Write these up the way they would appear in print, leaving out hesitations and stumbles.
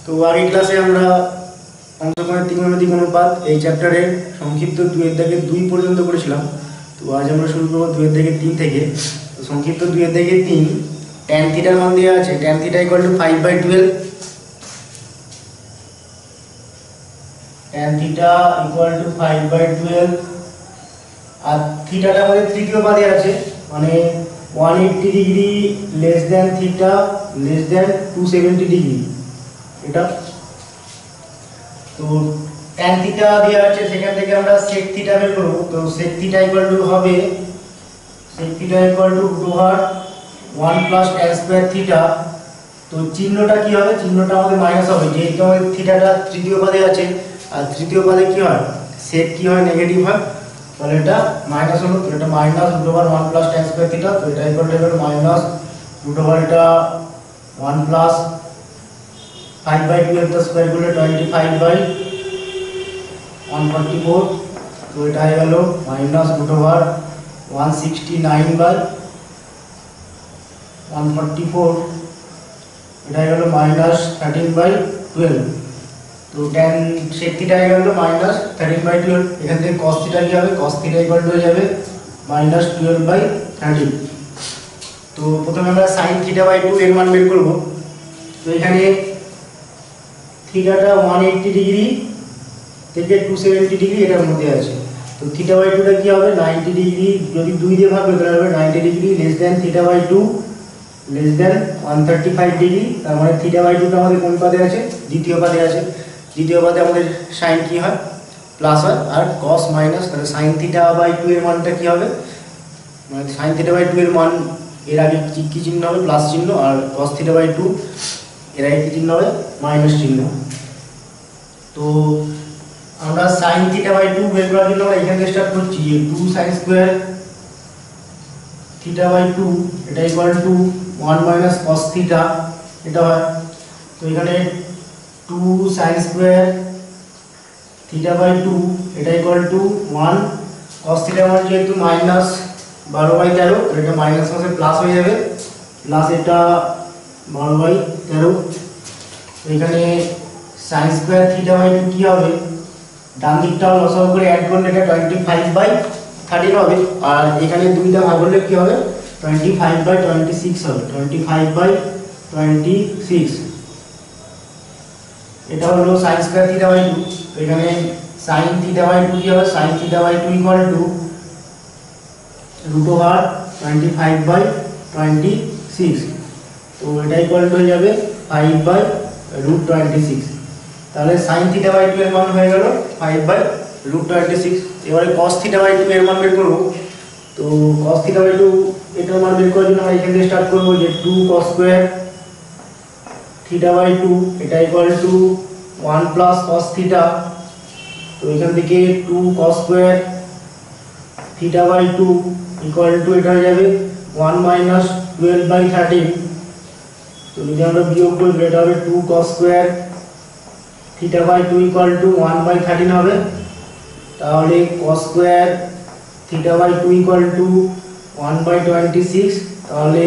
তো আগের ক্লাসে আমরা অঙ্কগণিত ত্রিকোণমিতিক অনুপাত এই চ্যাপ্টারে সংক্ষিপ্ত 2 এর দাগে 2 পর্যন্ত করেছিলাম। তো আজ আমরা শুরু করব 2 এর দাগে 3 থেকে। তো সংক্ষিপ্ত 2 এর দাগে 3 tan থিটার মান দেওয়া আছে tan থিটা = 5/12, tan থিটা = 5/12 আর থিটাটা আমাদের তৃতীয় পদে আছে, মানে 180 degree less than theta less than 270 degree. এটা তো tan থিটা দেওয়া আছে, সেখান থেকে আমরা sec থিটা বের করব। তো sec থিটা হবে sec theta √1 + tan square theta. তো চিহ্নটা কি হবে? চিহ্নটা আমাদের মাইনাস হবে, যেহেতু আমাদের থিটাটা তৃতীয় পদে আছে আর তৃতীয় পদে কি হয় sec কি হয় নেগেটিভ হয়, তাহলে এটা মাইনাস হলো। তো এটা -√1 + tan স্কয়ার থিটা। তো এটা -√1 এটা 1 + 5/12 তো স্কয়ার করলে 25/144। তো এটা হয়ে গেল -169/144, এটা হয়ে গেল -13/12। তো tan sec থিটা হয়ে গেল -13/12। এখান থেকে cos থিটা কি হবে? cos থিটা হয়ে যাবে -12/13। তো প্রথমে আমরা sin θ/2 এর মান বের করব। তো এখানে থিটাটা 180 ডিগ্রি থেকে 270 ডিগ্রি এটার মধ্যে আছে। তো θ/2 টা কি হবে? 90 ডিগ্রি, যদি 2 দিয়ে ভাগ করতে হবে 90 degree less than θ/2 less than 135 degree. তার মানে θ/2 টা আমাদের কোন পদে আছে? দ্বিতীয় পদে আছে। দ্বিতীয় পদে আমাদের sin কি হয়? প্লাস হয়, আর cos মাইনাস। তাহলে sin θ/2 এর মানটা কি হবে? মানে sin θ/2 এর মান এর আগে কি চিহ্ন হবে? প্লাস চিহ্ন। আর cos θ/2 এর আগে কি চিহ্ন হবে? মাইনাস চিহ্ন। তো আমরা sin θ/2 বের করার জন্য আমরা এখান থেকে স্টার্ট করছি। 2 sin স্কয়ার θ/2 এটা = 1 - cos θ এটা হয়। তো এখানে 2 sin স্কয়ার θ/2 এটা = 1 cos θ মানে যেহেতু -12/13, এটা মাইনাস মাসে প্লাস হয়ে যাবে, প্লাস এটা 12/13। এখানে sin স্কয়ার θ/2 কি হবে? ডান দিকটা লসাগু করে অ্যাড করলে এটা 25/13 হবে, আর এখানে দুইটা ভাগ করলে কি হবে? 25/26 হবে, 25/26। এটা হলো sin স্কয়ার θ/2। তো এখানে sin θ/2 কি হবে? sin θ/2 = √25/26। তো এটা হয়ে যাবে 5/√26। তাহলে sin θ/2 এর মান হয়ে গেল 5/√26। এবারে cos θ/2 এর মান বের করব। তো cos θ/2 এটার মান বের করার জন্য আমরা এখান থেকে স্টার্ট করব, যে 2 cos স্কয়ার θ/2 এটা = 1 + cos θ। তো এখান থেকে 2 cos স্কয়ার θ/2 এটা হয়ে যাবে 1 - 12/13। তো যদি আমরা বিয়োগ করি এটা হবে 2 cos স্কয়ার θ/2 = 1/13 হবে। তাহলে cos স্কয়ার θ/2 = 1/26। তাহলে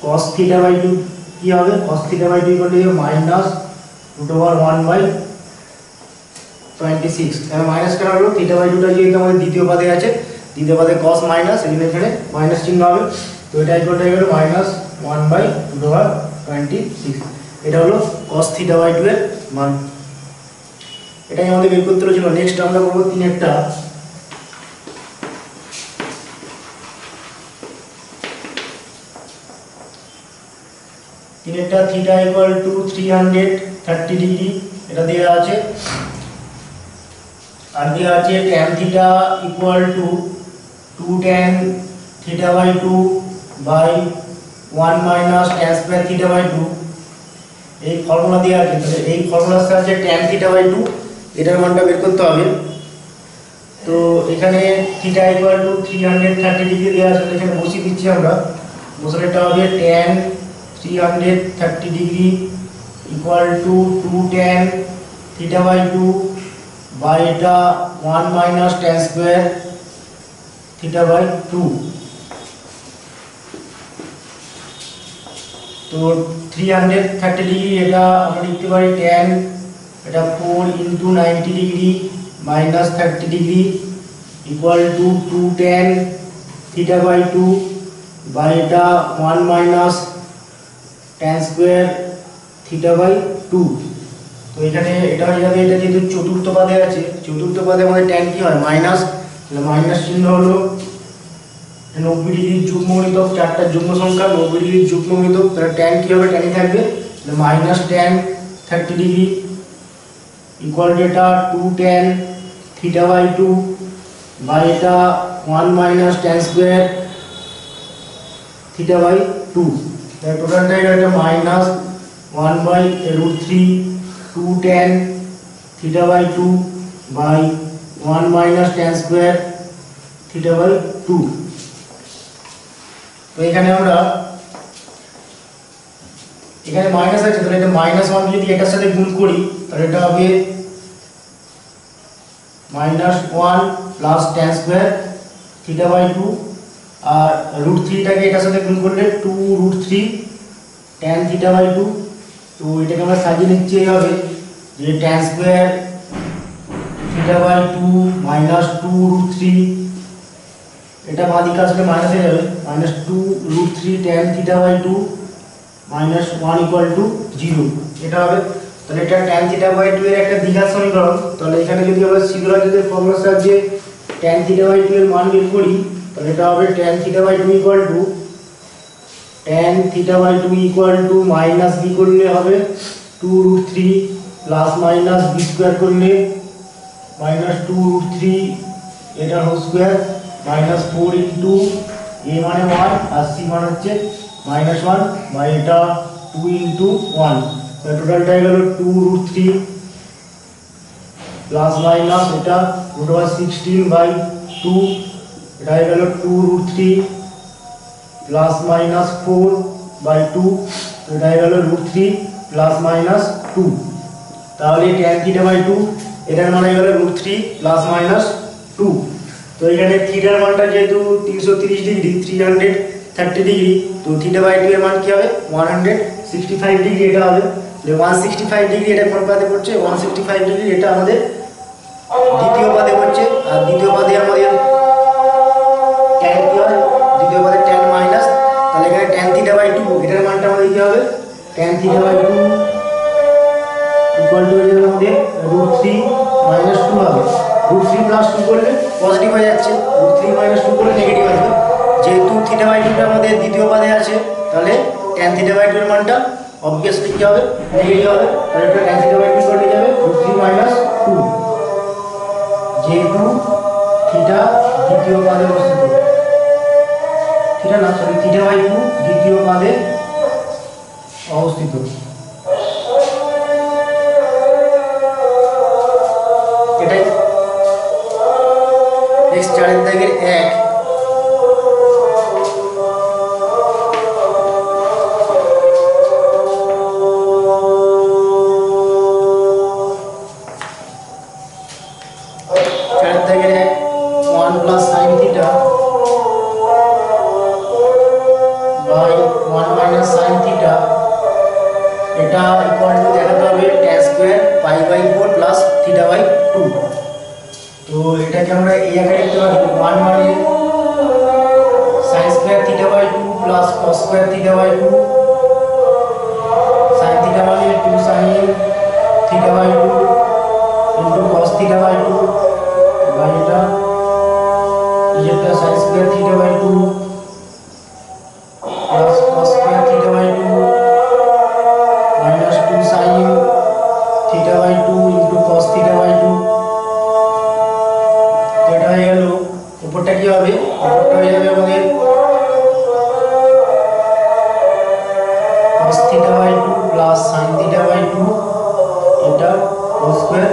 cos θ/2 কি হবে? cos θ/2 -√1/26। তাহলে মাইনাস কেন হলো? θ/2 টা যেহেতু আমাদের দ্বিতীয় পদে আছে, দ্বিতীয় পদে cos মাইনাস, এখানে মাইনাস চিহ্ন হবে। তো এটা হয়ে গেল -1/26। এটা হলো cos θ/2 এর মান। এটাই আমাদের বের করতে হলো। নেক্সট আমরা করব 3 থিটা = 330 ডিগ্রি এটা দেওয়া আছে। আর দেওয়া আছে tan theta = 2 tan θ/2 /1 - tan square θ/2। এই ফর্মুলা দেওয়া আছে। তাহলে এই ফর্মুলার সাহায্যে tan θ/2 এটার মানটা বের করতে হবে। তো এখানে থিটা = 330 ডিগ্রি দেওয়া আছে, এখানে বসিয়ে দিচ্ছি আমরা। বসালে এটা হবে tan 330 ডিগ্রি = 2 tan θ/2 এটা 1 - tan স্কয়ার θ/2। তো তো 330 ডিগ্রি এটা আমরা লিখতে পারি tan এটা 4 × 90 degree minus 30 degree equal to 2 tan theta by 2 বা এটা 1 minus tan square theta by 2। তো এখানে এটা হয়ে যাবে, এটা যেহেতু চতুর্থ পদে আছে, চতুর্থ পদে আমাদের tan কি হয় মাইনাস, তাহলে মাইনাস চিহ্ন হলো 90 ডিগ্রির যুগ্ম গুণিতক, চারটা যুগ্ম সংখ্যা 90 ডিগ্রির যুগ্ম গুণিতক, তাহলে tan কি হবে, tan থাকবে, তাহলে minus tan 30 degree equal to এটা 2 tan থিটা বাই 2 বা এটা 1 minus tan square theta by 2। তাহলে টোটালটা এটা minus 1/√3 2 tan theta by 2 by 1 minus tan square theta by 2। তো এখানে আমরা এখানে মাইনাস আছে, তাহলে এটা -1 যদি এটার সাথে গুণ করি তাহলে এটা হবে -1 plus tan square theta by 2 আর √3 টাকে এটার সাথে গুণ করলে 2√3 tan থিটা বাই 2। তো এটাকে আমরা সাজিয়ে লিখছি এইভাবে যে tan square theta by 2 minus 2√3, এটা বাঁ দিকে আসলে মাইনাস হয়ে যাবে, minus 2√3 tan theta by 2 minus 1 equal to 0 এটা হবে। তাহলে এটা tan থিটা বাই 2 এর একটা দ্বিঘাত সমীকরণ। তাহলে এখানে যদি আমরা সিগুলারিটির ফর্মুলার সাহায্যে tan থিটা বাই 2 এর মান বের করি তাহলে এটা হবে tan theta by 2 equal to tan theta by 2 equal to minus b করলে হবে 2√3 প্লাস মাইনাস b স্কয়ার করলে মাইনাস 2√3 এটা whole square minus 4 into a মানে 1 আর c মানে হচ্ছে -1 বা এটা 2 ইনটু 1, তাহলে টোটালটা হয়ে গেল 2√3 প্লাস মাইনাস এটা √16/2, এটা হয়ে গেল 2√3 প্লাস মাইনাস 4/2, এটা হয়ে গেল √3 প্লাস মাইনাস 2। তাহলে tan থিটা বাই 2 এটার মান হয়ে গেল √3 প্লাস মাইনাস 2। তো এখানে থিটার মানটা যেহেতু 330 ডিগ্রি 330 ডিগ্রি, তো থিটা বাই 2 এর মান কি হবে 165 ডিগ্রি এটা হবে। তাহলে 165 ডিগ্রি এটা কোন পদে পড়ছে, 165 ডিগ্রি এটা আমাদের দ্বিতীয় পদে পড়ছে। আর দ্বিতীয় পদে আমাদের tan কি হয়, দ্বিতীয় পদে tan মাইনাস, তাহলে এখানে tan থিটা বাই 2 এটার মানটা আমাদের কি হবে tan theta by 2 equal to হয়ে যাবে আমাদের √3 মাইনাস 2 হবে। √3 প্লাস 2 করলে পজিটিভ হয়ে যাচ্ছে, √3 মাইনাস 2 করলে নেগেটিভ আসবে। যেহেতু থিটা বাই 2 টা আমাদের দ্বিতীয় পদে আছে তাহলে tan থিটা বাই 2 এর মানটা অবভিয়াসলি কি হবে নেগেটিভ হবে। তাহলে এটা tan থিটা বাই 2 কেটে যাবে √3 মাইনাস 2, যেহেতু থিটা দ্বিতীয় পদে অবস্থিত, থিটা না সরি থিটা বাই 2 দ্বিতীয় পদে অবস্থিত। এটাই নেক্সট 4 দাগের 1 1 plus sin theta by 1 minus sin theta এটা ইকুয়াল টু দেখাতে হবে tan square pi by 4 plus theta by 2। তো এটাকে আমরা এই আকারে লিখতে পারি 1 মানে sin square theta by 2 plus cos square theta by 2, sin theta মানে 2 sin theta by 2 into cos theta by 2 by এটা এটা sin square theta by 2 plus cos square theta by 2 minus 2 sin theta by 2 into cos theta by 2। তো এটা হয়ে গেল, উপরটা কি হবে, উপরটা হয়ে যাবে আমাদের cos theta by 2 plus sin theta by 2 এটা cos স্কয়ার,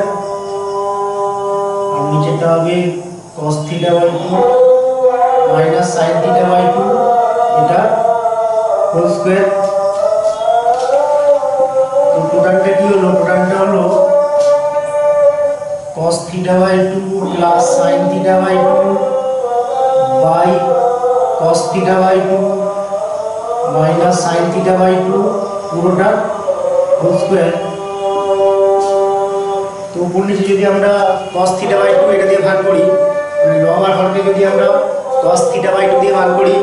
আর নিচেটা হবে cos theta by 2 minus sin theta by 2 এটা হোল স্কয়ার। তো টোটালটা কি হলো, টোটালটা হলো cos theta by 2 plus sin theta by 2 by cos theta by 2 minus sine theta by 2 পুরোটা হোল স্কয়ার। তো উপর নিচে যদি আমরা cos থিটা বাই 2 এটা দিয়ে ভাগ করি, লব আর হরকে যদি আমরা cos থিটা বাই 2 দিয়ে ভাগ করি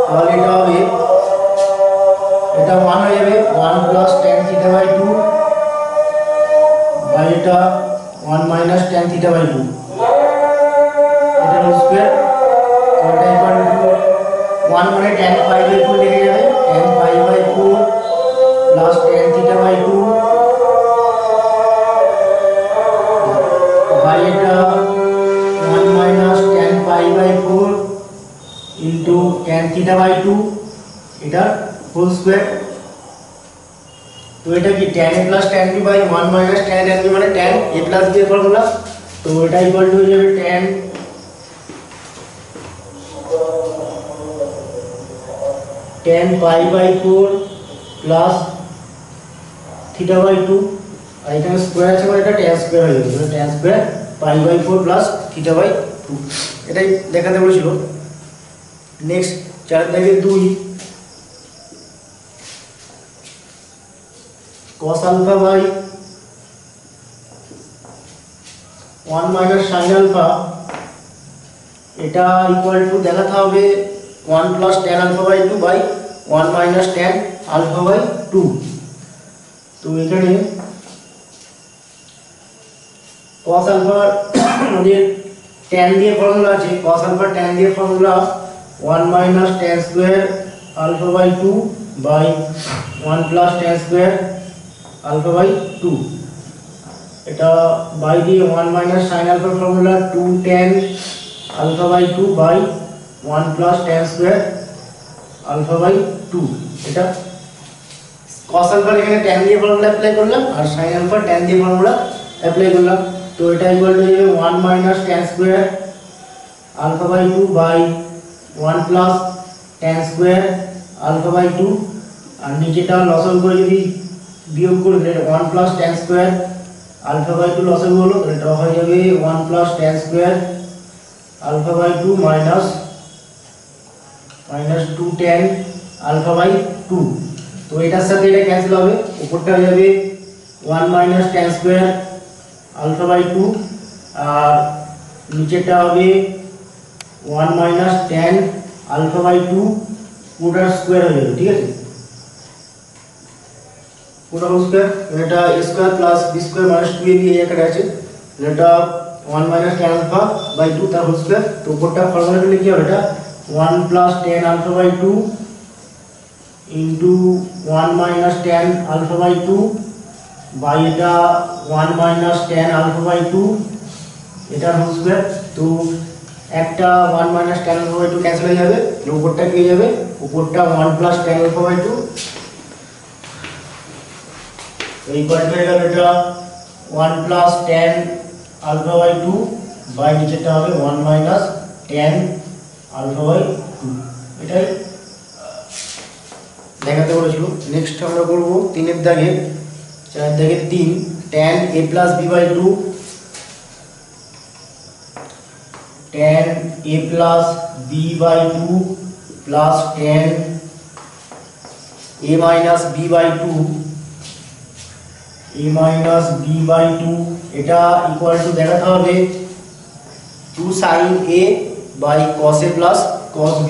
তাহলে এটা হবে, এটা 1 হয়ে যাবে 1 plus tan theta by 2 by এটা 1 মাইনাস tan থিটা বাই 2 এটা হোল স্কয়ার। তো এটা ইকুয়াল টু 1 মানে tan পাই বাই 4 লিখে যাবে, tan pi by 4 plus tan theta by 2 by এটা 1 minus tan pi by 4 into tan theta by 2 এটা whole square. তো এটা কি tan a plus tan b by 1 minus tan a b মানে tan a plus b এর formula. তো এটা equal to হয়ে যাবে tan pi by 4 plus theta by 2 আর এখানে স্কয়ার আছে মানে এটা tan স্কয়ার হয়ে যাবে, tan square pi by 4 plus theta by 2 এটাই দেখাতে বলেছিল। নেক্সট 4 থেকে 2 cos alpha by 1 minus sin alpha এটা ইকুয়াল টু দেখাতে হবে 1 plus tan alpha by 2 by 1 minus tan alpha by 2। তো এখানে cos alpha আমাদের tan দিয়ে ফর্মুলা আছে, cos alpha tan দিয়ে formula 1 minus tan square alpha by 2 by 1 plus tan square alpha by 2। এটা বাই দিয়ে 1 minus sin alpha formula 2 tan alpha by 2 by 1 plus tan square alpha by 2। এটা cos alpha এখানে tan দিয়ে formula apply করলাম আর sin alpha tan দিয়ে formula apply করলাম। তো এটা equal to 1 minus tan square alpha by 2 by 1 plus tan square alpha by 2 আর নিচেটা লসাগু করে যদি বিয়োগ করে দিলে 1 plus tan square alpha by 2 লসাগু হলো, এটা হয়ে যাবে 1 plus tan square alpha by 2 minus 2 tan alpha by 2। তো এটার সাথে এটা ক্যান্সেল হবে, উপরটা হয়ে যাবে 1 minus tan square alpha by 2 আর নিচেটা হবে 1 minus tan alpha by 2 পুরোটা স্কয়ার হয়ে যাবে, ঠিক আছে, পুরো স্কয়ার। এটা a square plus b square minus 2ab এই একটা আছে, এটা 1 minus tan alpha by 2 তার হোল স্কয়ার। তো উপরটা ফর্মুলাটা লিখি হবে এটা 1 plus tan alpha by 2 into 1 minus tan alpha by 2 by এটা 1 minus tan alpha by 2 এটার হোল স্কয়ার। তো একটা 1 minus tan alpha by 2 cancel হয়ে যাবে, উপরটা কি হয়ে যাবে, উপরটা 1 plus tan alpha by 2 এই পার্ট হয়ে গেল এটা 1 plus tan alpha by 2 by নিচেটা হবে 1 minus tan alpha by 2। এটাই দেখাতে বলেছিল। নেক্সট আমরা করব 3 এর দাগে, 4 এর দাগে 3 tan a plus b by 2 tan a plus b by 2 plus tan a minus b by 2 a minus b by 2 এটা ইকুয়াল টু দেখাতে হবে 2 sin a by cos a plus cos b।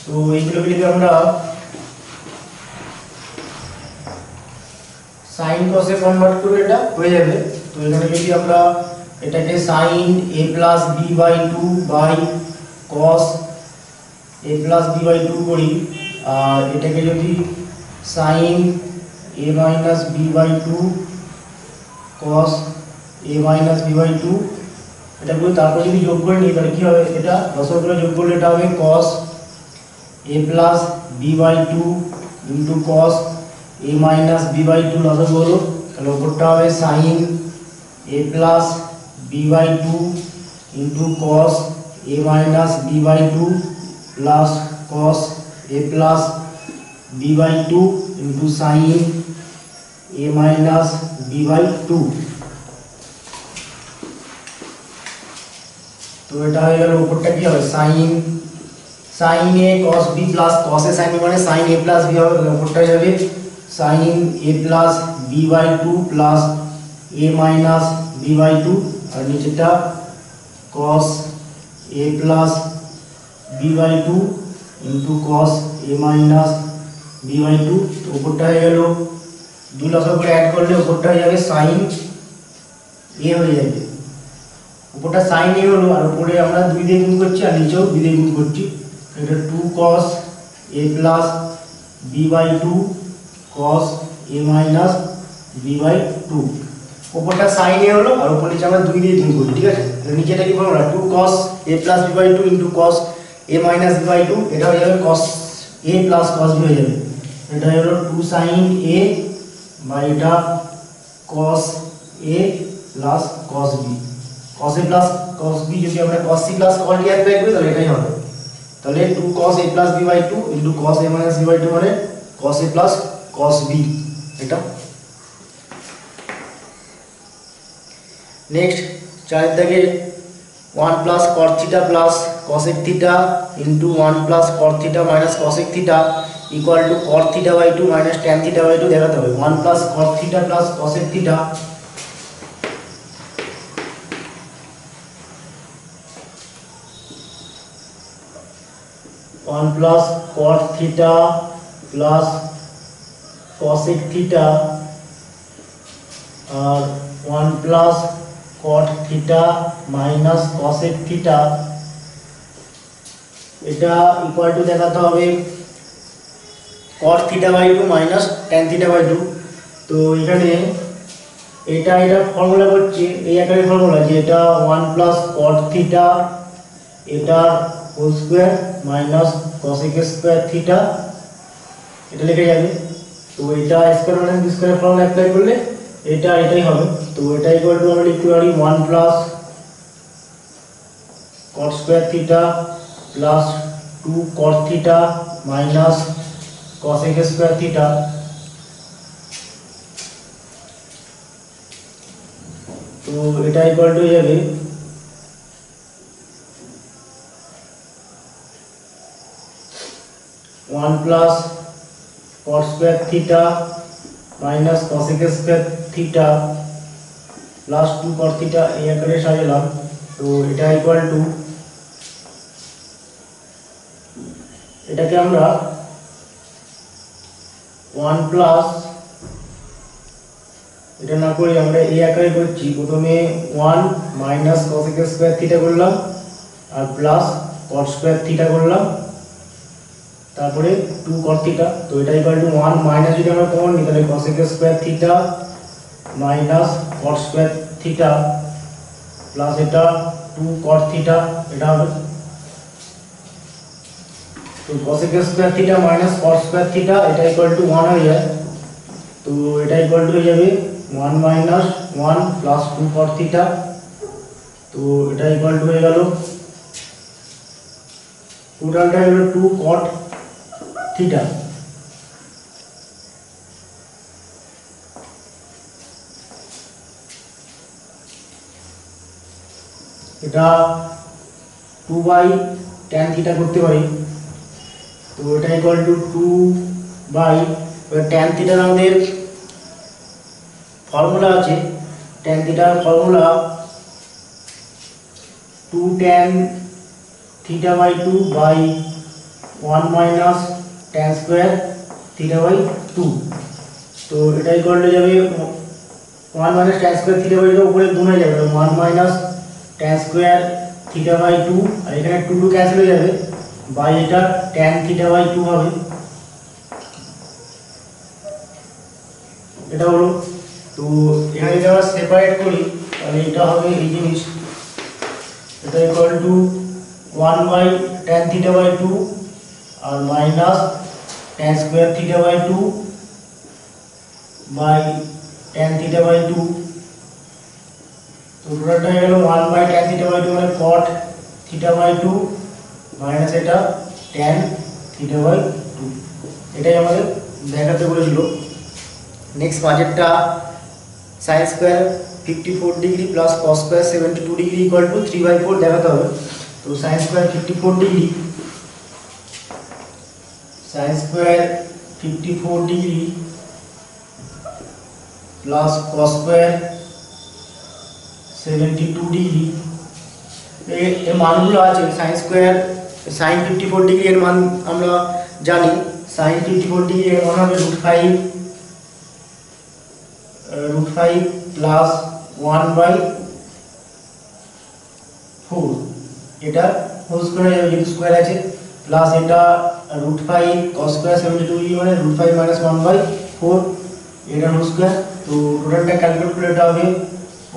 তো এইগুলোকে যদি আমরা sin cos a কনভার্ট করে এটা হয়ে যাবে। তো এখানে যদি আমরা এটাকে sin a plus b by 2 by cos a plus b by 2 করি আর এটাকে যদি sin a minus b by 2 cos a minus b by 2 এটা করে তারপর যদি যোগ করে নিই তাহলে কি হবে, এটা লসাগুলো যোগ করলে এটা হবে cos a plus b by 2 into cos a minus b by 2 লসাগু হলো, তাহলে উপরটা হবে sin a plus b by 2 into cos a minus b by 2 plus cos a plus b by 2 into sin a minus b by 2। তো এটা হয়ে গেল, উপরটা কি হবে sin a cos b plus cos a sin b মানে sin a plus b হবে, উপরটা যাবে sin a plus b by 2 plus a minus b by 2 আর নিচেটা cos a plus b by 2 into cos a minus b by 2। তো উপরটা হয়ে গেল দুই লসাগু করে অ্যাড করলে উপরটা হয়ে যাবে sin a হয়ে যাবে, উপরটা sin a হলো আর উপরে আমরা 2 দিয়ে গুণ করছি আর নিচেও 2 দিয়ে গুণ করছি, এটা 2 cos a plus b by 2 cos a minus b by 2। উপরটা sin a হলো আর উপর নিচে আমরা 2 দিয়ে গুণ করি, ঠিক আছে। তাহলে নিচেটা কি formula 2 cos a plus b by 2 into cos a minus b by 2, এটা হয়ে যাবে cos a plus cos b হয়ে যাবে, এটা হলো 2 sin a বাই এটা cos a plus cos b। cos a plus cos b যদি আমরা cos c plus cos d apply করি তাহলে এটাই হবে, তাহলে 2 cos a plus b by 2 into cos a minus b by 2 মানে cos a plus cos b এটা। Next চারের দাগে 1 plus cos theta plus cosec theta into 1 plus cos theta minus cosec theta equal to cos theta by 2 minus tan theta by 2 দেখাতে হবে। 1 plus cos theta plus cosec theta 1 plus cot theta plus cosec theta और 1 plus cot theta minus cosec theta এটা equal to দেখাতে হবে cot theta by 2 minus tan theta by 2। তো এখানে এটা formula করছি এই আকারে ফর্মুলা যে এটা 1 প্লাস cot थीटा এটা whole square minus cosec square theta এটা লিখে যাবে। তো এটা square minus B square formula apply করলে এটাই হবে। তো এটা ইকুয়াল টু আমরা লিখতে পারি 1 plus cot square theta plus 2 cot theta minus cosec square theta. তো এটা ইকুয়াল টু যাবে 1 plus cot square theta minus cosec square theta plus 2 cot theta এই আকারে সাজালাম। তো এটা ইকুয়াল টু এটাকে আমরা 1 প্লাস এটা না করে আমরা এই আকারে করছি, প্রথমে 1 মাইনাস cosec স্কয়ার থিটা করলাম আর প্লাস cot স্কয়ার থিটা করলাম তারপরে 2 cot থিটা। তো এটা ইকুয়াল টু 1 মাইনাস যদি আমরা কমন নিই তাহলে cosec square theta minus cot square theta plus এটা 2 cot থিটা এটা হবে। তো cosec square theta minus cot square theta এটা ইকুয়াল টু 1 হয়ে যায়। তো এটা ইকুয়াল টু হয়ে যাবে 1 মাইনাস 1 প্লাস 2 cot থিটা। তো এটা ইকুয়াল টু হয়ে গেল টোটালটা হলো 2 cot থিটা। এটা 2 বাই tan থিটা করতে পারি। তো এটা ইকুয়াল টু 2 বাই tan থিটার আমাদের ফর্মুলা আছে, tan থিটার formula 2 tan theta by 2 by 1 minus tan square theta by 2। তো এটা ইকুয়াল টু যাবে 1 minus tan square theta by 2 উপরে গুণ হয়ে যাবে 1 minus tan square theta by 2 আর এখানে 2 ক্যান্সেল হয়ে যাবে বাই এটা tan থিটা বাই 2 হবে। এটা হলো। তো এখানে যদি আমরা সেপারেট করি তাহলে এটা হবে এই জিনিস, এটা equal to 1 by tan theta by 2 আর minus tan square theta by 2 by tan theta by 2। তো টোটালটা হয়ে গেল 1 বাই tan থিটা বাই 2 মানে cot থিটা বাই 2 মাইনাস এটা tan থিটা বাই 2। এটাই আমাদের দেখাতে বলেছিল। নেক্সট বাজেটটা sin square 54 degree plus cos square 72 degree equal two 3/4 দেখাতে হবে। তো sin square 54 degree sin square 54 degree plus cos square 72 degree. এর মানগুলো আছে sin স্কয়ার sin 54 ডিগ্রি এর মান আমরা জানি sin 54 ডিগ্রি এর মান হবে √5 প্লাস 1/4 এটা হোল স্কয়ার যেহেতু স্কয়ার আছে প্লাস এটা √5 cos স্কয়ার 72 ডিগ্রি মানে √5 - 1/4 এটা হোল স্কয়ার। তো টোটালটা ক্যালকুলেট করলে এটা হবে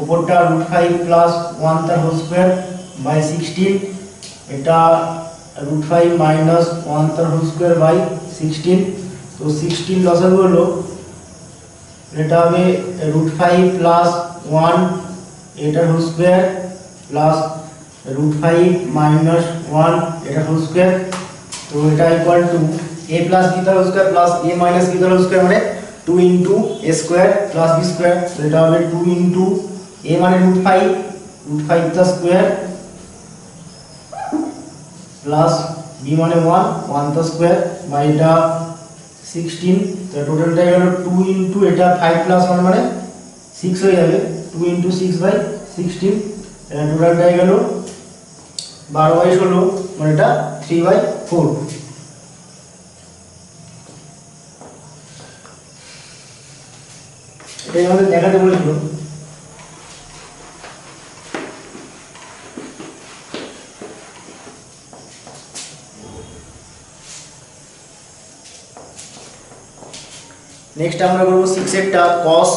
উপরটা √5 প্লাস 1 তার হোল স্কয়ার বাই 16 এটা √5 মাইনাস 1 তার হোল স্কয়ার বাই 16। তো 16 লসাগু হলো এটা হবে √5 প্লাস 1 এটার হোল স্কয়ার প্লাস √5 মাইনাস 1 এটার হোল স্কয়ার। তো এটা equal to a plus b তার whole square plus a minus b তার হোল স্কয়ার মানে 2 into a square plus b square. তো এটা হবে 2 ইনটু a মানে √5 তার স্কয়ার প্লাস b মানে 1 তার স্কয়ার বাই এটা 16। তো টোটালটা গেল 2 ইনটু এটা 5 প্লাস 1 মানে 6 হয়ে যাবে 2 ইনটু 6 বাই 16। এটা টোটালটা গেল 12/16 মানে এটা 3/4। এটাই আমাদের দেখাতে বলেছিল। নেক্সট আমরা করব 6 এরটা cos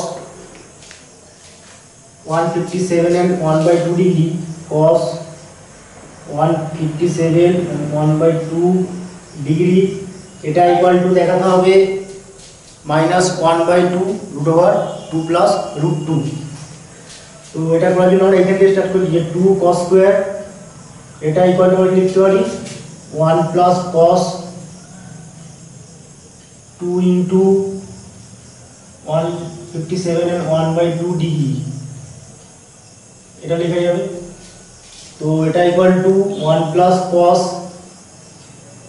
157 and 1/2 degree cos 157 and 1/2 degree এটা ইকুয়াল টু দেখাতে হবে -1/2 √2 প্লাস √2। তো এটা করার জন্য আমরা এখান থেকে স্টার্ট করি যে 2 cos স্কয়ার এটা ইকুয়াল টু আমরা লিখতে পারি 1 plus cos 2 into 157 and 1/2 degree এটা লেখা যাবে। তো এটা ইকুয়াল টু 1 প্লাস cos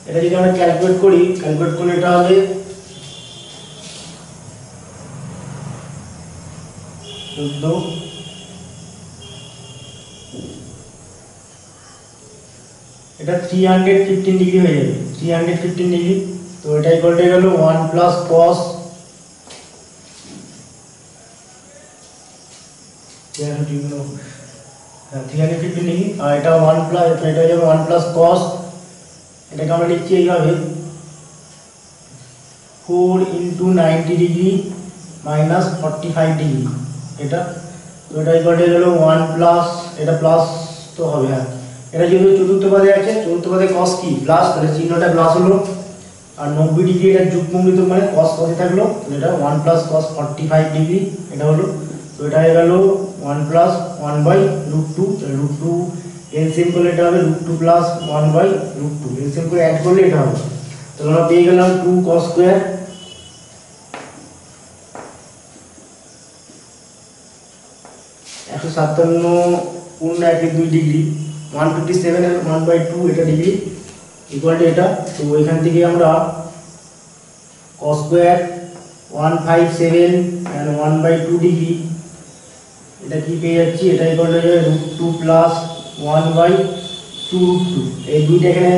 এটা যদি আমরা ক্যালকুলেট করলে এটা হবে 14 এটা 315 ডিগ্রি হয়ে যাবে 315 ডিগ্রি। তো এটা ইকুয়াল টু গেল 1 প্লাস cos 315 ডিগ্রি আর এটা 1 প্লাস এটা যাবে 1 প্লাস cos এটাকে আমরা লিখছি এইভাবে 4 ইনটু 90 ডিগ্রি মাইনাস 45 ডিগ্রি এটা। তো এটা ইকুয়াল টু গেল 1 প্লাস এটা প্লাস তো হবে হ্যাঁ এটা যেহেতু চতুর্থ পদে আছে চতুর্থ পদে cos কি প্লাস তাহলে চিহ্নটা প্লাস হলো আর 90 ডিগ্রি এটা যুগ্মমূলত মানে cos cosে থাকলো এটা 1 প্লাস cos 45 ডিগ্রি এটা হলো। তো এটা হয়ে গেল 1 প্লাস 1/√2 √2 এলসিএম করলে এটা হবে √2 প্লাস 1/√2 এলসিএম করে অ্যাড করলে এটা হবে। তো আমরা পেয়ে গেলাম 2 cos স্কয়ার 157.1 ডিগ্রি 157 এর 1/2 এটা ডিগ্রি ইকুয়াল টু এটা। তো এখান থেকে আমরা cos স্কয়ার 157 and 1/2 ডিগ্রি এটা কি পেয়ে যাচ্ছি এটা ইকুয়াল টু √2 প্লাস 1/2 এই দুইটা এখানে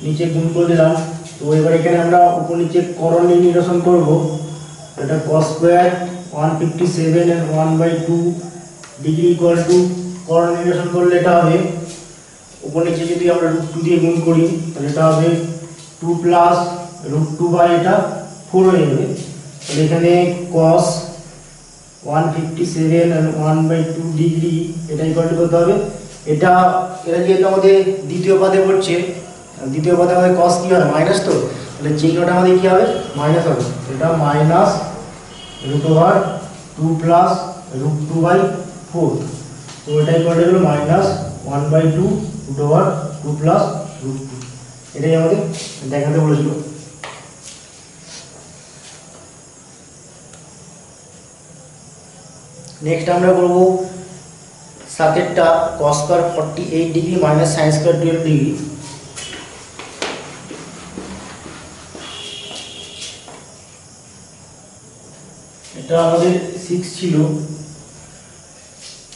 নিচে গুণ করে দিলাম। তো এবার এখানে আমরা উপর নিচে করণ নির্ণয় করব এটা cos square 157 and 1/2 degree equal to করণ নির্ণয় করলে এটা হবে উপর নিচে যদি আমরা √2 দিয়ে গুণ করি তাহলে এটা হবে 2 প্লাস √2 বাই এটা 4 হয়ে যাবে। তাহলে এখানে cos 157 and 1/2 ডিগ্রি এটা ইকুয়াল টু কত হবে এটা যেহেতু আমাদের দ্বিতীয় পদে পড়ছে দ্বিতীয় পদে আমাদের cos কি হয় মাইনাস তো তাহলে চিহ্নটা আমাদের কি হবে মাইনাস হবে এটা মাইনাস √2 প্লাস √2/4। তো এটা ইকুয়াল টু মাইনাস 1/2 √2 প্লাস √2 এটাই আমাদের দেখাতে বলেছিল। নেক্সট আমরা করব 7টা cos square 48 degree minus sin square 12 degree. এটা আমাদের 6 ছিল,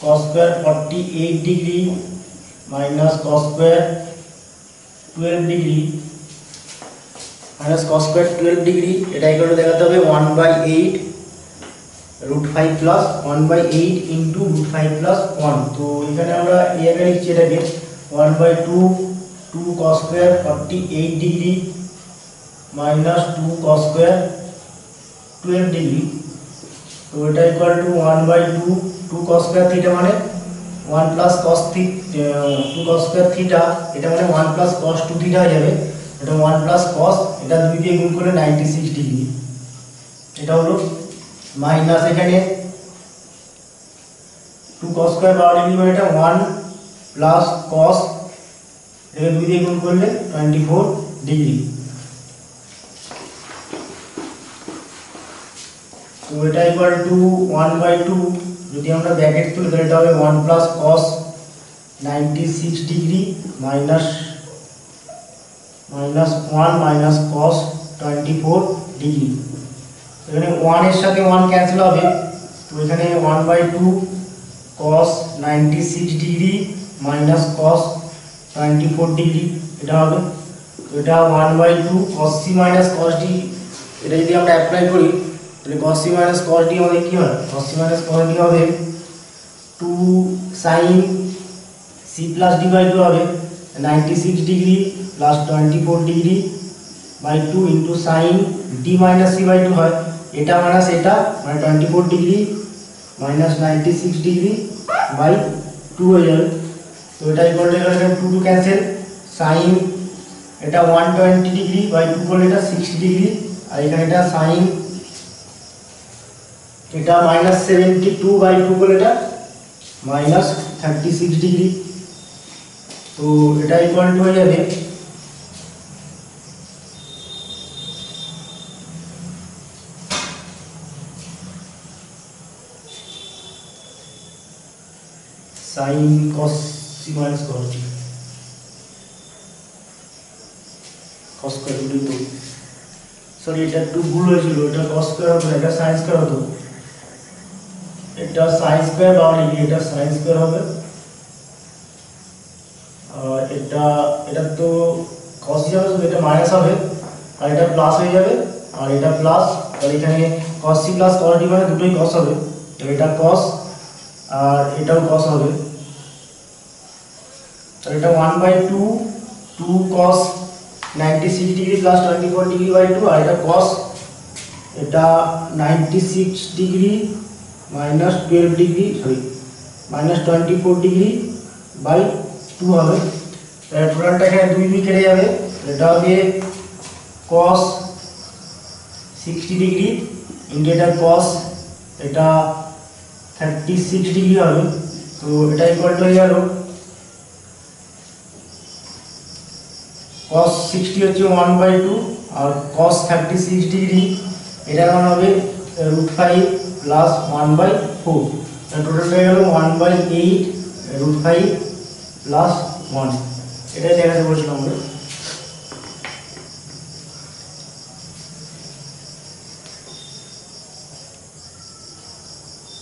cos square 48 degree minus cos square 12 degree minus cos square 12 degree, এটা ইকুয়াল দেখাতে হবে 1/8 √5 প্লাস 1/8 ইনটু √5 প্লাস 1। তো এখানে আমরা এই আকারে লিখছি এটাকে 1/2 2 cos square 48 degree minus 2 cos square 12 degree. তো এটা equal two 1/2 2 cos square theta মানে 1 plus cos 2 cos square theta, এটা মানে 1 প্লাস cos 2 থিটা হয়ে যাবে। এটা 1 প্লাস cos, এটা 2 দিয়ে গুণ করলে 96 ডিগ্রি, এটা হলো মাইনাস এখানে 2 cos স্কয়ার 12 ডিগ্রি মানে এটা 1 প্লাস cos, এটা 2 দিয়ে গুণ করলে 24 ডিগ্রি। তো এটা ইকুয়াল টু 1/2, যদি আমরা ব্র্যাকেট তুলি তাহলে এটা হবে 1 plus cos 96 degree minus 1 minus cos 24 degree. এখানে 1 এর সাথে 1 ক্যান্সেল হবে, তো এখানে 1/2 cos 96 degree minus cos 24 degree এটা হবে। তো এটা 1/2 cos c minus cos d, এটা যদি আমরা অ্যাপ্লাই করি তাহলে cos c minus cos d আমাদের কি হয়, cos c minus cos d হবে 2 sin c plus d by 2 হবে 96 degree plus 24 degree by 2 into sin d minus c by 2 হয়, এটা মাইনাস এটা মানে 24 ডিগ্রি মাইনাস 96 ডিগ্রি বাই 2 হয়ে যাবে। তো এটা ইকুয়াল টু এখানে 2 2 ক্যান্সেল, sin এটা 120 ডিগ্রি বাই 2 করলে এটা 60 ডিগ্রি, আর এখানে এটা sin এটা মাইনাস 72 বাই 2 করলে এটা মাইনাস 36 ডিগ্রি। তো এটা ইকুয়াল টু হয়ে যাবে sin cos c minus cos d cos square root তো সরি এটা একটু ভুল হয়েছিল, এটা cos স্কয়ার হবে, এটা sin স্কয়ার হতো, এটা sin স্কয়ার বাই এটা sin স্কয়ার হবে, আর এটা তো cos যাবে, এটা মাইনাস হবে আর এটা প্লাস হয়ে যাবে, আর এটা প্লাস, আর এখানে cos c plus cos d মানে দুটোই cos হবে, এটা cos আর এটাও cos হবে। আর এটা 1/2 2 cos 96 degree plus 24 degree by 2, আর এটা cos এটা 96 degree minus 12 degree sorry minus 24 degree by 2 হবে। টোটালটা এখানে 2 2 কেটে যাবে, এটা হবে cos 60 ডিগ্রি ইনটু এটা cos এটা 36 ডিগ্রি হবে। তো এটা ইকুয়াল টু হয়ে গেল cos 60 হচ্ছে 1/2 আর cos 36 ডিগ্রি এটা মান হবে √5 প্লাস 1/4, টোটালটা হয়ে গেল 1/8 √5 প্লাস 1, এটাই দেখাতে বলছিলাম আমরা।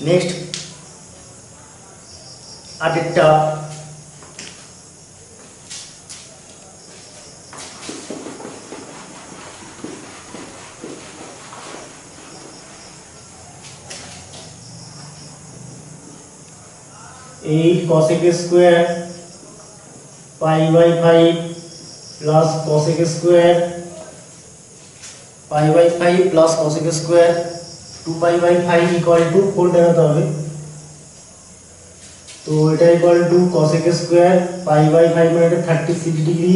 নেক্সট আরেকটা এই cosec square π/5 plus cosec square π/5 plus cosec square 2π/5 equal to 4 দেখাতে হবে। তো এটা ইকুয়াল টু cosec স্কয়ার π/5 মানে এটা 36 ডিগ্রি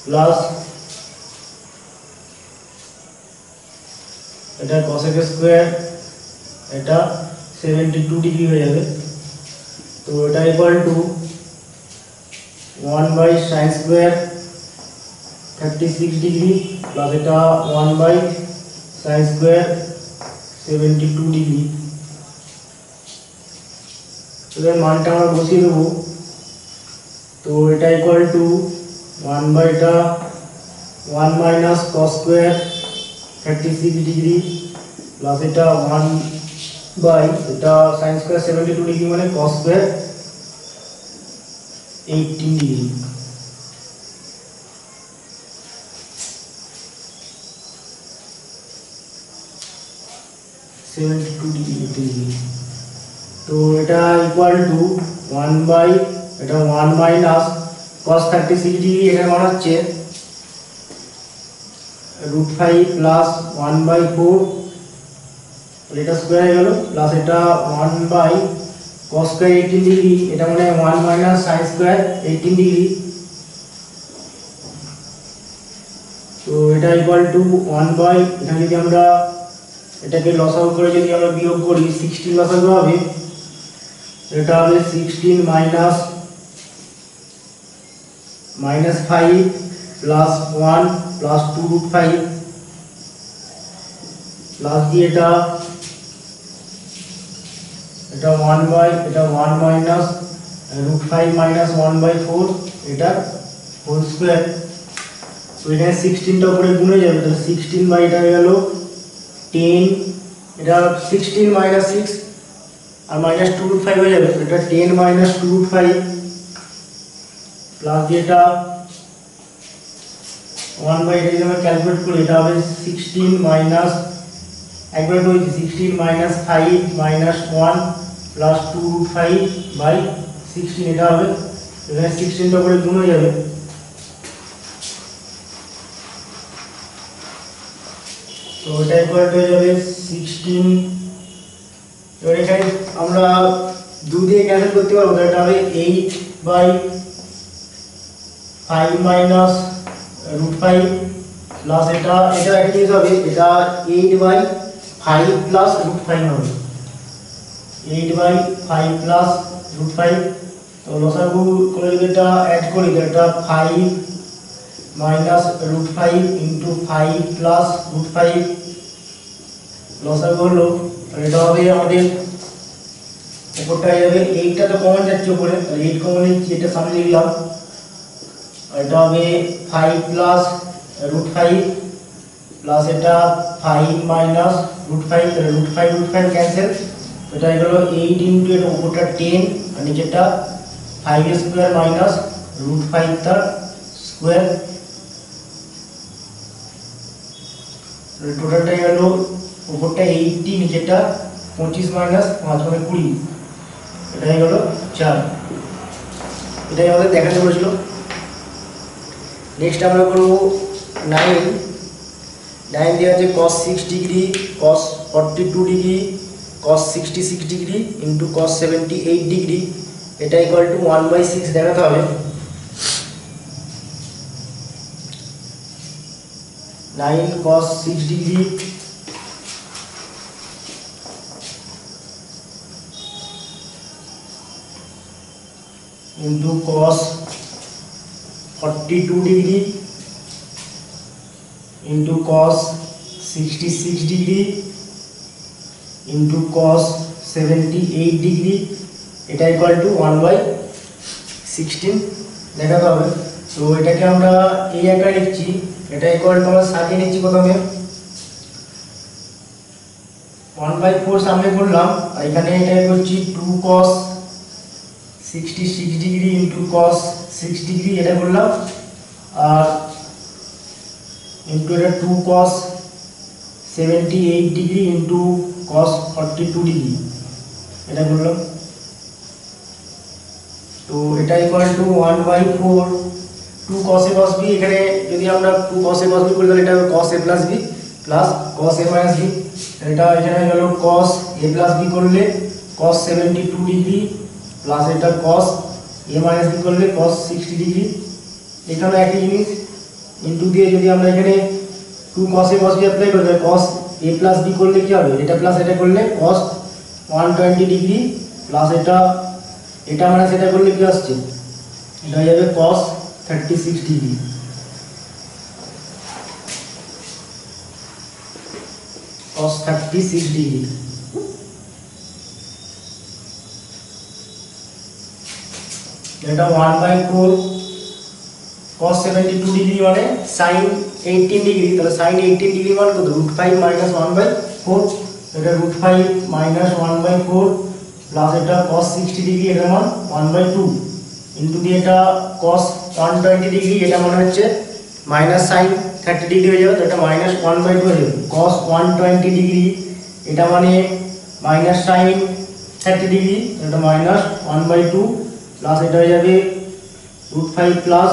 প্লাস এটা cosec স্কয়ার এটা 72 ডিগ্রি হয়ে যাবে। তো এটা equal two 1/sin square 36 degree plus এটা 1/sin স্কয়ার 72 ডিগ্রি। তো এর মানটা আমরা বসিয়ে দেব। তো এটা ইকুয়াল টু 1/এটা 1 minus cos square 36 degree plus এটা 1 বাই এটা sin স্কয়ার 72 ডিগ্রি মানে cos স্কয়ার 18 ডিগ্রি। তো এটা ইকুয়াল টু 1 বাই এটা 1 মাইনাস cos 36 ডিগ্রি, এটা মান হচ্ছে √5 প্লাস 1 বাই 4 এটা স্কয়ার হয়ে গেল, প্লাস এটা 1 বাই cos স্কয়ার 18 ডিগ্রি, এটা মানে 1 মাইনাস sin স্কয়ার 18 ডিগ্রি। তো এটা ইকুয়াল টু 1 বাই এটা যদি আমরা এটাকে লসাগু করে যদি আমরা বিয়োগ করি 16 লসাগু হবে, এটা হবে 16 মাইনাস 5 প্লাস 1 প্লাস 2√5 প্লাস দিয়ে এটা 1 বাই এটা 1 মাইনাস √5 মাইনাস 1 বাই 4 এটা হোল স্কয়ার। তো এখানে 16টা উপরে গুণে যাবে, তাহলে 16 বাই এটা হয়ে গেল 10, এটা 16 মাইনাস 6 আর মাইনাস 2√5 হয়ে যাবে, এটা 10 মাইনাস 2√5 প্লাস দিয়ে এটা 1 বাই এটা যদি আমরা ক্যালকুলেট করি এটা হবে 16 মাইনাস একবার হয়েছে 16 মাইনাস 5 মাইনাস 1 প্লাস 2√5 বাই 16, এটা হবে এখানে 16টা উপরে গুণ হয়ে যাবে। তো এটা ইকুয়াল হয়ে যাবে 16, এবার এখানে আমরা 2 দিয়ে ক্যান্সেল করতে পারবো, এটা হবে 8 বাই 5 মাইনাস √5 প্লাস এটা একটা জিনিস হবে, এটা 8 বাই 5 প্লাস √5 হবে, 8 বাই 5 প্লাস √5। তো লসাগু করে যদি এটা অ্যাড করি তো এটা 5 মাইনাস √5 ইন্টু 5 প্লাস √5 লসাগু হলো, এটা হবে আমাদের উপরটা যাবে 8টা তো কমন যাচ্ছে উপরে, 8 কমন নিচ্ছি, এটা সামনে লিখলাম, এটা হবে 5 প্লাস √5 প্লাস এটা 5 মাইনাস √5, তাহলে √5 ক্যান্সেল, এটা হলো 8 ইন্টু এটা উপরটা 10 আর নিচেটা 5 স্কয়ার মাইনাস √5 তার স্কয়ার, টোটালটা গেল উপরটা 80 নিচেটা 25 মাইনাস 5 মানে 20, এটাই হলো 4। এটাই আমাদের দেখাতে বলেছিল। নেক্সট আমরা করব 9 দেওয়া আছে cos 6 degree, cos 42 degree, cos 66 degree into cos 78 degree, এটা ইকুয়াল টু 1/6 দেখাতে হবে। 9 cos 6 degree into cos 42 degree into cos 66 degree into cos 78 degree, এটা ইকুয়াল টু 1/16 দেখাতে হবে। তো এটাকে আমরা এই আকারে লিখছি, এটা ইকুয়াল টু আমরা সাজিয়ে নিচ্ছি, প্রথমে 1/4 সামনে করলাম আর এখানে এটা করছি 2 cos 66 degree into cos 6 degree এটা করলাম, আর ইন্টু এটা 2 cos 78 degree into cos 42 degree এটা করলাম। তো এটা equal two 1/4 2 cos a cos b, এখানে যদি আমরা 2 cos a cos b করি তাহলে এটা হবে cos a plus b plus cos a minus b, এটা এখানে গেল cos a plus b করলে cos 72 ডিগ্রি প্লাস এটা cos a minus b করলে cos 60 ডিগ্রি, এখানে একই জিনিস ইনটু দিয়ে যদি আমরা এখানে 2 cos a cos b apply করি cos a plus b করলে কি হবে, এটা প্লাস এটা করলে cos 120 ডিগ্রি প্লাস এটা মানে সেটা করলে কি আসছে, এটা হয়ে যাবে cos 36 ডিগ্রি। cos 36 ডিগ্রি এটা 1/4 cos 72 ডিগ্রি মানে sin 18 ডিগ্রি, তাহলে sin 18 ডিগ্রি মানে কত √5 - 1/4 এটা √5 মাইনাস 1/4 প্লাস এটা cos 60 ডিগ্রি, এটা মান 1/2 ইনটু দিয়ে এটা cos 120 ডিগ্রি, এটা মনে হচ্ছে মাইনাস sin 30 ডিগ্রি হয়ে যাবে, তো এটা মাইনাস 1/2 হয়ে যাবে। cos 120 ডিগ্রি এটা মানে মাইনাস sin 30 ডিগ্রি, এটা মাইনাস 1/2 প্লাস এটা হয়ে যাবে √5 প্লাস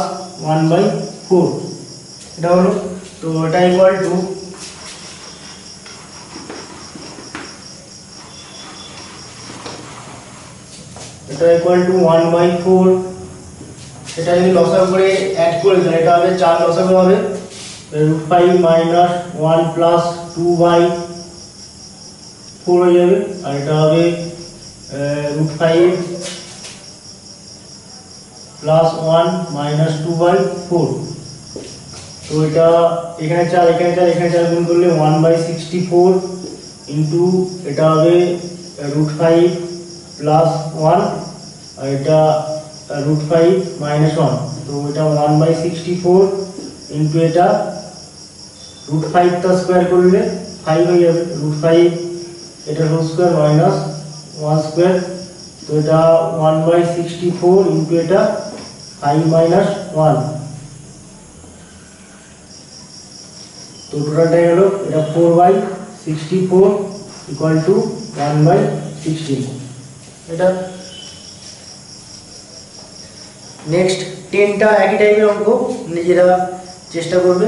1/4, এটা হলো। তো এটা ইকুয়াল টু এটা ইকুয়াল টু 1/4, এটা যদি লসাগু করে অ্যাড করে দেন এটা হবে 4 লসাগু হবে, √5 মাইনাস 1 প্লাস 2/4 হয়ে যাবে, আর এটা হবে √5 প্লাস 1 মাইনাস 2/4। তো এটা এখানে 4 এখানে 4 এখানে 4 গুণ করলে 1/64 ইনটু এটা হবে √5 প্লাস 1 আর এটা √5 মাইনাস 1, তো এটা 1/64 ইনটু এটা √5 টা স্কয়ার করলে 5 হয়ে যাবে, √5 এটা হোল স্কয়ার মাইনাস 1 স্কয়ার, তো এটা 1/64 ইনটু এটা 5 মাইনাস 1, তো টোটালটা হলো এটা 4/64 ইকুয়াল টু 1/16। এটা নেক্সট 10টা একই টাইপের অঙ্ক নিজেরা চেষ্টা করবে।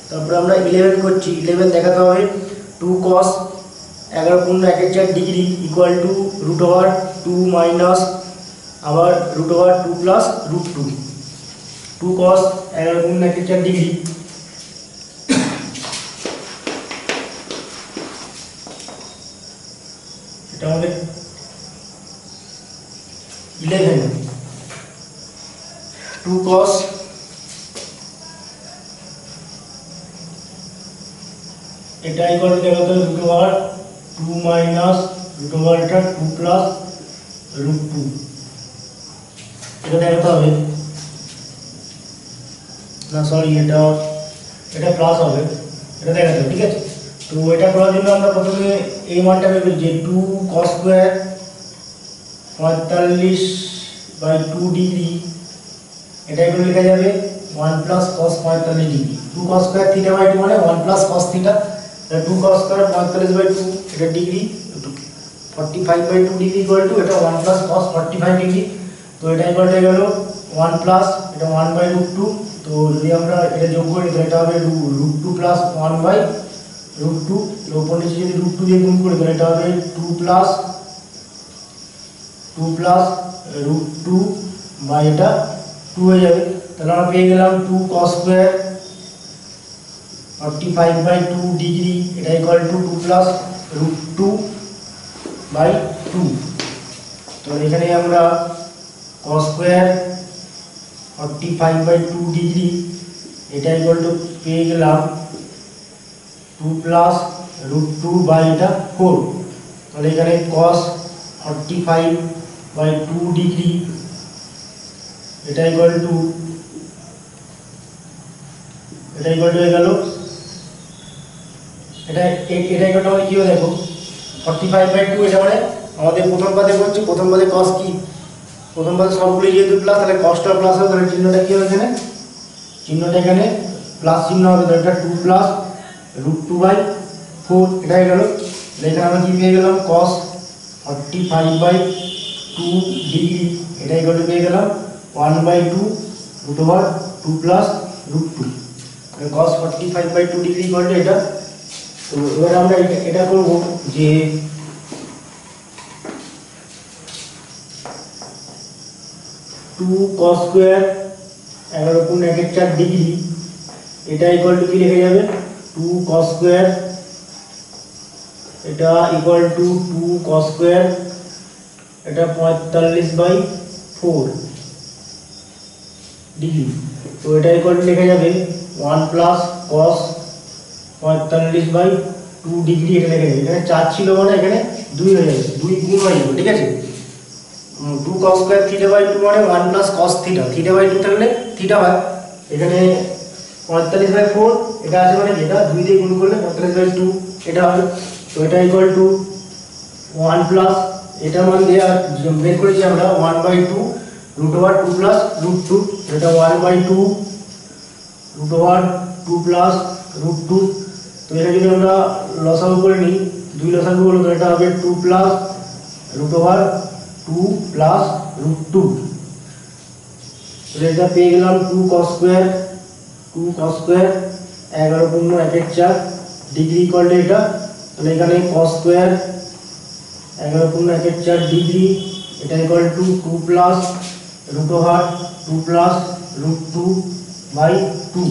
তারপরে আমরা 11 করছি। 11 দেখাতে হবে 2 cos 11 × 1/4 degree equal to √2 minus আবার √2 প্লাস √2। 2 cos 11 × 1/4 ডিগ্রি এটা হবে 11, 2 cos এটা ইকুয়াল টু দেখাতে হবে √2 মাইনাস √2 প্লাস √2, এটা দেখাতে হবে না, সরি এটা প্লাস হবে, এটা দেখাতে হবে, ঠিক আছে। তো এটা করার জন্য আমরা প্রথমে এই মানটা বের করি যে 2 cos স্কয়ার 45/2 ডিগ্রি, এটা এখানে লেখা যাবে 1 plus cos 45 degree. 2 cos square θ/2 মানে 1 প্লাস cos θ, 2 cos স্কয়ার 45/2 এটা ডিগ্রি, 45/2 ডিগ্রি ইকুয়াল টু এটা 1 প্লাস cos 45 ডিগ্রি, তো এটা ইকুয়াল হয়ে গেল 1 প্লাস এটা 1/√2, তো যদি আমরা এটা যোগ করি তাহলে এটা হবে √2 প্লাস 1/√2, উপর নিচে যদি √2 দিয়ে গুণ করি তাহলে এটা হবে 2 প্লাস √2 বা এটা 2 হয়ে যাবে। তাহলে আমরা পেয়ে গেলাম 2 cos স্কয়ার 45/2 ডিগ্রি, এটা ইকুয়াল টু 2 প্লাস √2/2। তো এখানে আমরা cos স্কয়ার 45/2 ডিগ্রি এটা ইকুয়াল টু পেয়ে গেলাম 2 প্লাস √2/4। তাহলে এখানে cos 45/2 ডিগ্রি এটা ইকুয়াল টু হয়ে গেল এটা ইকুয়াল টু কি হবে দেখো 45/2, এটা মানে আমাদের প্রথম পাদে বলছি, প্রথম পাদে cos কি, প্রথম পাদে সবগুলো যেহেতু প্লাস তাহলে cosটা প্লাস হবে, তাহলে চিহ্নটা কি হবে এখানে, চিহ্নটা এখানে প্লাস চিহ্ন হবে, তাহলে এটা 2 প্লাস √2/4 এটা হয়ে গেল। এখানে আমরা কি পেয়ে গেলাম cos 45/2 ডিগ্রি এটা ইকুয়াল টু পেয়ে গেলাম 1/2 √2 plus √2, cos 45/2 degree equal to এটা। তো এবার আমরা এটা করব যে টু cos স্কয়ার 11 × 1/4 ডিগ্রি এটা ইকুয়াল টু কি লেখা যাবে 2 cos স্কয়ার, এটা ইকুয়াল টু 2 cos স্কয়ার এটা 45/4 ডিগ্রি, তো এটা ইকুয়াল টু লেখা যাবে 1 প্লাস cos 45/2 ডিগ্রি এটা লেখা যাবে। এখানে 4 ছিল মানে এখানে 2 হয়ে যাবে, 2 গুণ হয়ে যাবে, ঠিক আছে। 2 cos স্কয়ার θ/2 মানে 1 প্লাস cos θ, θ/2 থাকলে θ হয়, এখানে 45/4 এটা আছে মানে যেটা 2 দিয়ে গুণ করলে 45/2 এটা হবে। তো এটা ইকুয়াল টু 1 প্লাস এটা মান দেওয়া বের করেছি আমরা 1/2 রুট ওভার 2 প্লাস রুট 2, এটা 1/2 রুট ওভার 2 প্লাস রুট 2। তো এটা যদি আমরা লসাগু করে নিই, দুই লসাগু হলো, তো এটা হবে 2 plus root over 2 plus root 2। এটা পেয়ে গেলাম 2 cos স্কয়ার 11 পূর্ণ 1/4 ডিগ্রি ইকুয়াল টু এটা, তাহলে এখানে cos স্কয়ার 11 পূর্ণ 1/4 ডিগ্রি, এটা equal to 2 plus root over 2 plus root 2 by 2।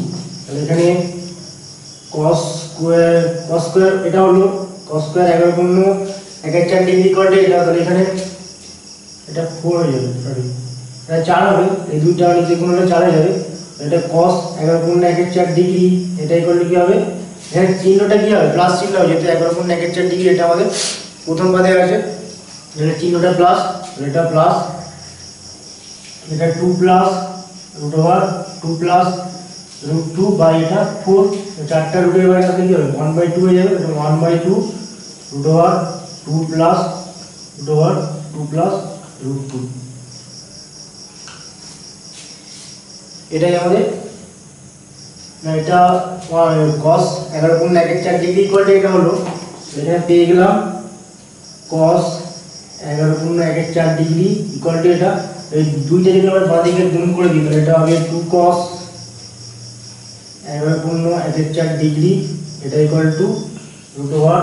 তাহলে এখানে cos স্কয়ার এটা হলো cos স্কয়ার 11 পূর্ণ 1/4 ডিগ্রি ইকুয়াল টু এটা, তাহলে এখানে এটা 4 হয়ে যাবে, সরি এটা 4 হবে, এই দুইটা নিচে কোনটা 4 হয়ে যাবে। এটা cos 11 পূর্ণ 1/4 ডিগ্রি, এটা ইকুয়াল টু কি হবে, এখানে চিহ্নটা কি হবে, প্লাস চিহ্ন হবে, যেহেতু 11 পূর্ণ 1/4 ডিগ্রি এটা আমাদের প্রথম পদে আছে, এটা চিহ্নটা প্লাস, এটা প্লাস, এটা 2 plus root over 2 plus root 2 by এটা 4, চারটা রুটের বাইরে আসলে কি হবে 1/2 হয়ে যাবে, এটা 1/2 root over 2 plus root over 2 plus root 2। এটাই আমাদের, এটা cos 11 পূর্ণ 1/4 ডিগ্রি ইকুয়াল টু এটা হলো, এখানে পেয়ে গেলাম cos 11 পূর্ণ 1/4 ডিগ্রি ইকুয়াল টু এটা, এই দুইটা যদি আমরা বাঁ দিকে গুণ করে দিই তাহলে এটা হবে 2 cos 11 পূর্ণ 1/4 ডিগ্রি, এটা equal to root over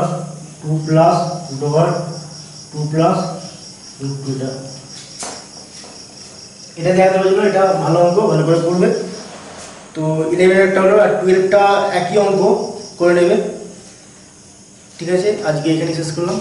2 plus root over 2 plus root 2। এটা দেখা যাবে, এটা ভালো অঙ্ক, ভালো করে করবে। তো 11 হলো আর 12টা একই অঙ্ক করে নেবে। ঠিক আছে, আজকে এখানে শেষ করলাম।